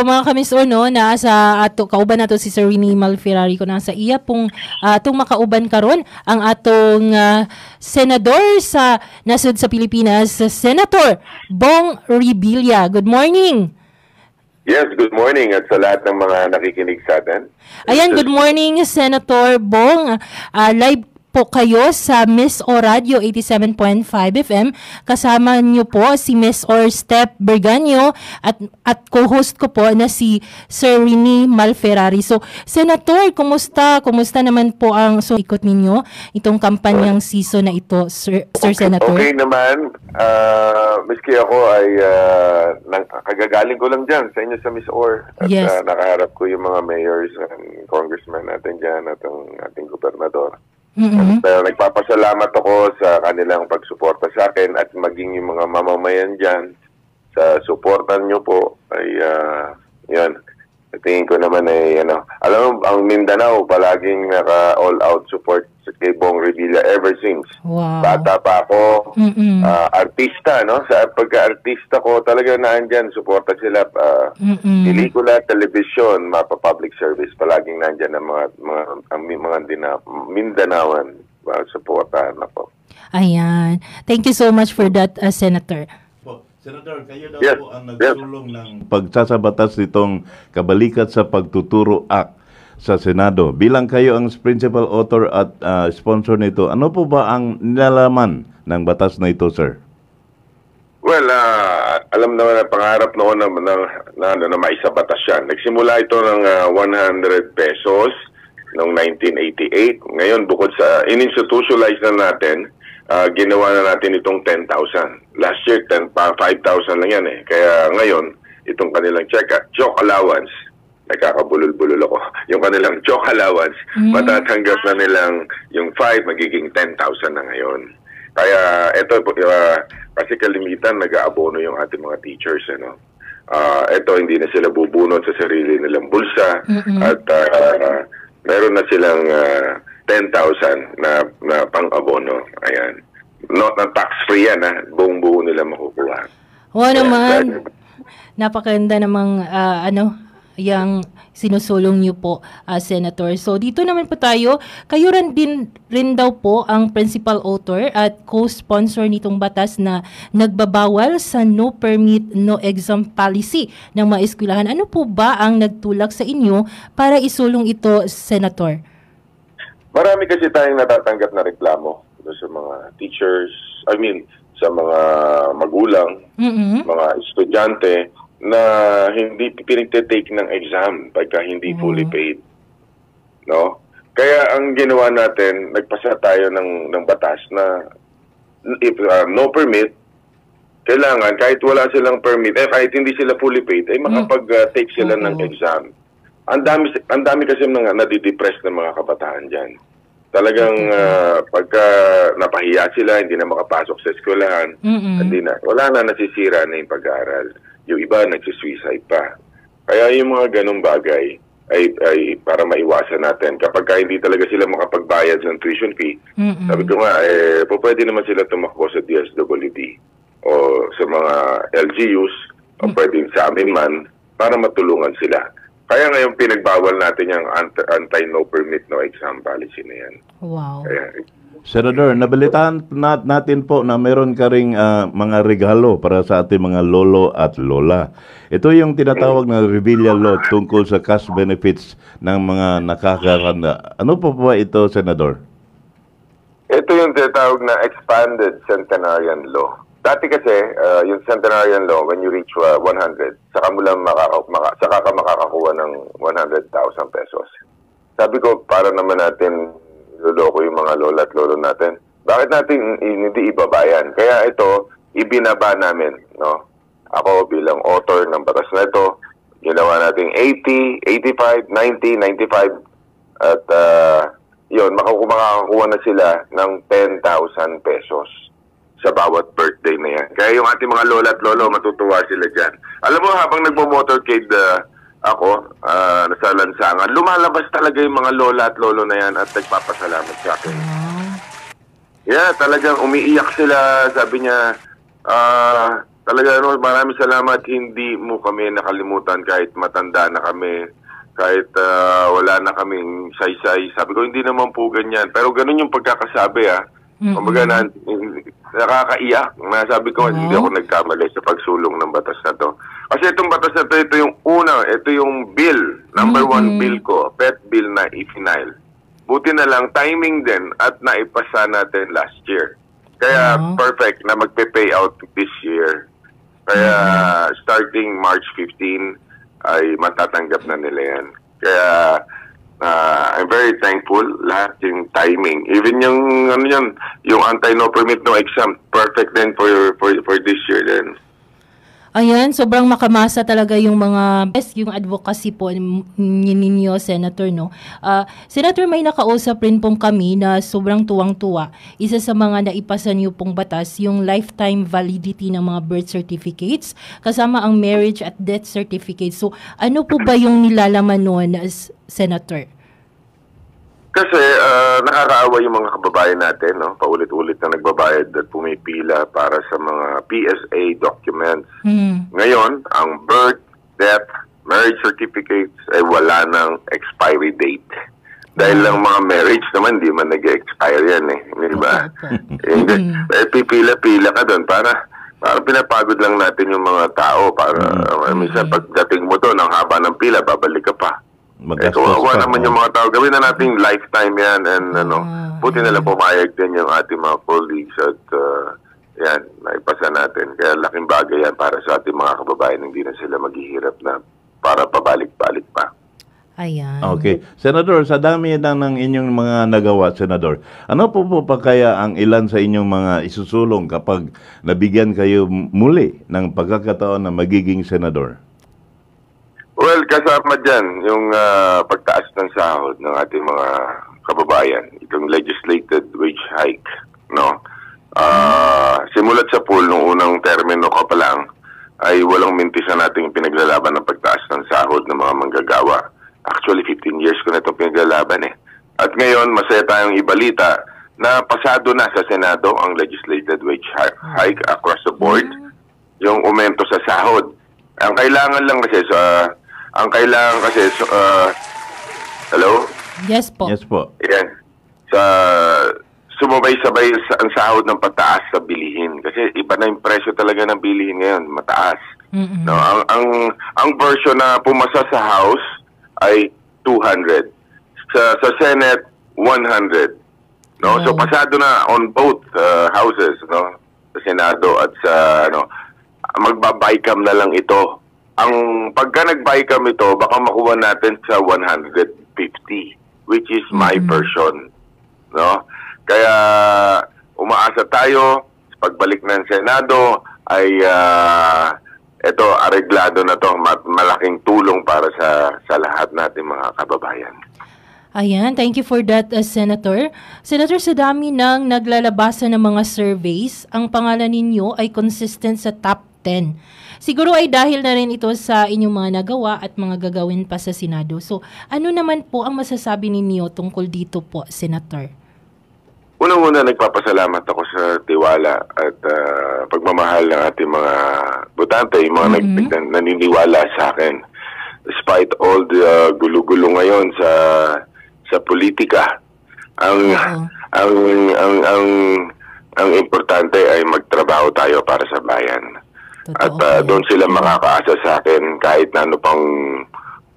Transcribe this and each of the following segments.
mga kamisor, no, nasa ato kauban nato si Sir Rene Malferrari ko nasa iya pong atong makauban karon ang atong senador sa nasud sa Pilipinas, Senator Bong Revilla. Good morning. Yes, good morning at sa lahat ng mga nakikinig sa atin. Ayan, good morning Senator Bong. Live po kayo sa Miss O Radio 87.5 FM. Kasama niyo po si Miss O Steph Berganyo at co-host ko po na si Sir Rene Malferrari. So, Senator, kumusta? Kumusta naman po ang ikot ninyo itong kampanyang season na ito, Sir Senator? Okay naman. Miski ako ay kagagaling ko lang dyan sa inyo sa Miss Or. At yes. Nakaharap ko yung mga mayors and congressmen natin dyan at ang ating gobernador. Mm-hmm. Pero nagpapasalamat ako sa kanilang pagsuporta sa akin at maging yung mga mamamayan dyan sa suportan nyo po ay yan. Tingin ko naman ay alam mo, ang Mindanao palaging naka all-out support kay Bong Revilla ever since. Wow. Bata pa ako, artista, no? Sa pagka-artista ko talaga naandyan, suporta sila. Pelikula, telebisyon, mapa-public service, palaging naandyan ang mga Mindanaoan, suportahan na po. Ayan. Thank you so much for that, Senator. Senator, kayo daw po ang nagsulong ng pagsasabatas nitong Kabalikat sa Pagtuturo Act sa Senado. Bilang kayo ang principal author at sponsor nito, ano po ba ang nilalaman ng batas na ito, sir? Well, alam naman na pangarap noon na maisabatas yan. Nagsimula ito ng 100 pesos noong 1988. Ngayon, bukod sa in-institutionalize na natin, ginawa na natin itong 10,000. Last year, 5,000 lang yan eh. Kaya ngayon, itong kanilang joke allowance, nakakabulol-bulol ako, yung kanilang joke allowance, matatanggap na nilang yung 5, magiging 10,000 na ngayon. Kaya ito, kasi kalimitan, nag-aabono yung ating mga teachers. Ito, hindi na sila bubunot sa sarili nilang bulsa at meron na silang 10,000 na pang-abono. Ayan. Not na tax-free yan, buong-buo nila makukuha. Oo naman. Napakaganda namang yung sinusulong niyo po, Senator. So, dito naman po tayo. Kayo rin daw po ang principal author at co-sponsor nitong batas na nagbabawal sa no permit, no exam policy ng mga eskwelahan. Ano po ba ang nagtulak sa inyo para isulong ito, Senator? Marami kasi tayong natatanggap na reklamo sa mga teachers, sa mga magulang, mga estudyante, na hindi pinagtitake ng exam pagka hindi fully paid. No? Kaya ang ginawa natin, nagpasa tayo ng batas na if no permit, kailangan kahit wala silang permit, kahit hindi sila fully paid, ay makapag-take sila ng exam. Ang dami kasi mga nadidepress na mga kabataan dyan. Talagang pagka napahiya sila, hindi na makapasok sa eskwelahan, wala na, nasisira na yung pag-aaral. Yung iba nagsisuicide pa. Kaya yung mga ganong bagay ay para maiwasan natin. Kapag hindi talaga sila makapagbayad ng tuition fee, sabi ko nga, pwede naman sila tumakbo sa DSWD o sa mga LGUs o pwede sa amin man para matulungan sila. Kaya ngayon pinagbawal natin yung anti-no permit, no exam policy na yan. Wow. Kaya, Senator, nabalitaan natin po na meron ka ring mga regalo para sa ating mga lolo at lola. Ito yung tinatawag na Revilla Law tungkol sa cash benefits ng mga nakakatanda. Ano po ba ito, Senador? ito yung tinatawag na Expanded Centenarian Law. Dati kasi, yung Centenarian Law, when you reach 100, saka mo lang saka ka makakakuha ng 100,000 pesos. Sabi ko, para naman natin luloko yung mga lola at lolo natin. Bakit natin hindi ibabayan? Kaya ito, ibinaba namin, no? Ako bilang author ng batas na ito, ginawa natin 80, 85, 90, 95, at yun, makakakuha na sila ng 10,000 pesos sa bawat birthday na yan. Kaya yung ating mga lola at lolo, matutuwa sila dyan. Alam mo, habang nagmo-motorcade ako, sa lansangan, lumalabas talaga yung mga lola at lolo na yan at nagpapasalamat sa akin. Yeah, talagang umiiyak sila. Sabi niya, talaga maraming salamat. Hindi mo kami nakalimutan kahit matanda na kami, kahit wala na kaming saysay. Sabi ko, hindi naman po ganyan. Pero ganun yung pagkakasabi Kumbaga nakakaiyak. Sabi ko, hindi ako nagkamali sa pagsulong ng batas na to. Kasi itong batas na to, ito yung una, ito yung bill, number 1 bill ko, pet bill na i-final. Buti na lang, timing din at naipasa natin last year. Kaya perfect na magpe-pay out this year. Kaya starting March 15 ay matatanggap na nila yan. Kaya I'm very thankful lahat yung timing. Even yung yung anti-no permit no exam, perfect din for this year din. Ayan, sobrang makamasa talaga yung mga yung advocacy po ninyo, Senator, no? Senator, may nakausap rin pong kami na sobrang tuwang-tuwa. Isa sa mga naipasa niyo pong batas, yung lifetime validity ng mga birth certificates, kasama ang marriage at death certificates. So, ano po ba yung nilalaman noon, Senator? Kasi nakakaawa yung mga kababayan natin, no? Paulit-ulit na nagbabayad at pumipila para sa mga PSA documents. Ngayon, ang birth, death, marriage certificates ay wala ng expiry date. Dahil lang mga marriage naman, di man nag-expire yan Di ba? Pipila-pila ka doon para pinapagod lang natin yung mga tao. Minsan pagdating mo doon, ang haba ng pila, babalik ka pa. Kawawa naman yung mga tao. Gawin na natin lifetime yan and buti na lang pumayag din yung ating mga colleagues at yan, naipasa natin. Kaya laking bagay yan para sa ating mga kababayan, hindi na sila maghihirap na para pabalik-balik pa. Ayan. Okay. Senador, sa dami ng inyong mga nagawa, Senador, ano po pa kaya ang ilan sa inyong mga isusulong kapag nabigyan kayo muli ng pagkakataon na magiging senador? Well, kasama dyan yung pagtaas ng sahod ng ating mga kababayan. Itong legislated wage hike, no? Simulat sa pool nung unang termino ko pa lang, ay walang mintisan nating pinaglalaban ng pagtaas ng sahod ng mga manggagawa. Actually, 15 years ko na itong pinaglalaban At ngayon, masaya tayong ibalita na pasado na sa Senado ang legislated wage hike across the board, yung aumento sa sahod. Ang kailangan kasi hello? Yes po. Yes po. Yan. Sumabay-sabay ang sahod ng pataas sa bilihin. Kasi iba na yung presyo talaga ng bilihin ngayon, mataas. No, ang version na pumasa sa House ay 200. Sa Senate, 100. No? So pasado na on both houses, no? Sa Senado at sa magba-bycam na lang ito. Ang pagka nag-bycam ito, baka makuha natin sa 150, which is my version. No? Kaya umaasa tayo, pagbalik ng Senado ay ito, areglado na to, malaking tulong para sa lahat natin mga kababayan. Ayan, thank you for that, Senator. Senator, sa dami ng naglalabasan ng mga surveys, ang pangalan ninyo ay consistent sa top 10. Siguro ay dahil na rin ito sa inyong mga nagawa at mga gagawin pa sa Senado. So, ano naman po ang masasabi ninyo tungkol dito po, Senator? Unang-una, nagpapasalamat ako sa tiwala at pagmamahal ng ating mga botante, yung mga naniniwala sa akin. Despite all the gulo-gulo ngayon sa politika, ang importante ay magtrabaho tayo para sa bayan. At doon sila makakaasa sa akin kahit na ano pang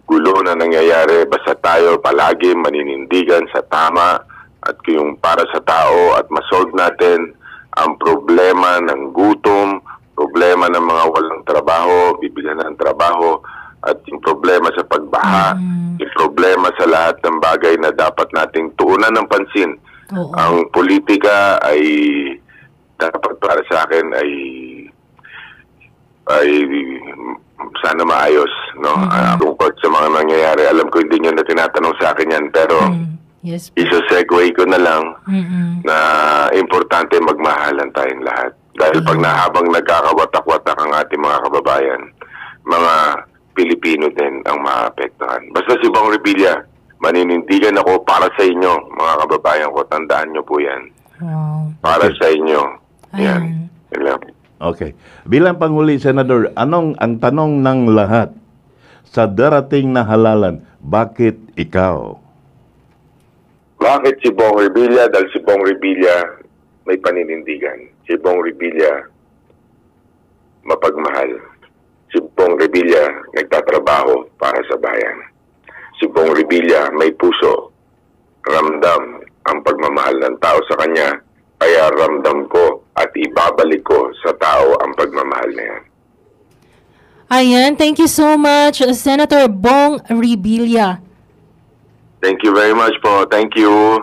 gulo na nangyayari, basta tayo palagi maninindigan sa tama at yung para sa tao at masolve natin ang problema ng gutom, problema ng mga walang trabaho, bibigyan ng trabaho, at yung problema sa pagbaha, yung problema sa lahat ng bagay na dapat nating tuunan ng pansin. Ang politika ay dapat para sa akin ay sana maayos, no? Tungkol sa mga nangyayari. Alam ko hindi nyo na tinatanong sa akin yan, pero yes, isa-segue ko na lang na importante magmahalan tayong lahat. Dahil pag habang nagkakawatak-watak ang ating mga kababayan, mga Pilipino din ang maapektuhan. Basta si Bong Revilla, maninindigan ako para sa inyo, mga kababayan ko. Tandaan nyo po yan. Wow. Para sa inyo. Yan. Okay. Bilang panghuli, Senador, ang tanong ng lahat, sa darating na halalan, bakit ikaw? Bakit si Bong Revilla? Dahil si Bong Revilla may paninindigan. Si Bong Revilla mapagmahal. Si Bong Revilla nagtatrabaho para sa bayan. Si Bong Revilla may puso. Ramdam ang pagmamahal ng tao sa kanya. Kaya ramdam ko at ibabalik ko sa tao ang pagmamahal na yan. Ayan, thank you so much, Senator Bong Revilla. Thank you very much po. Thank you.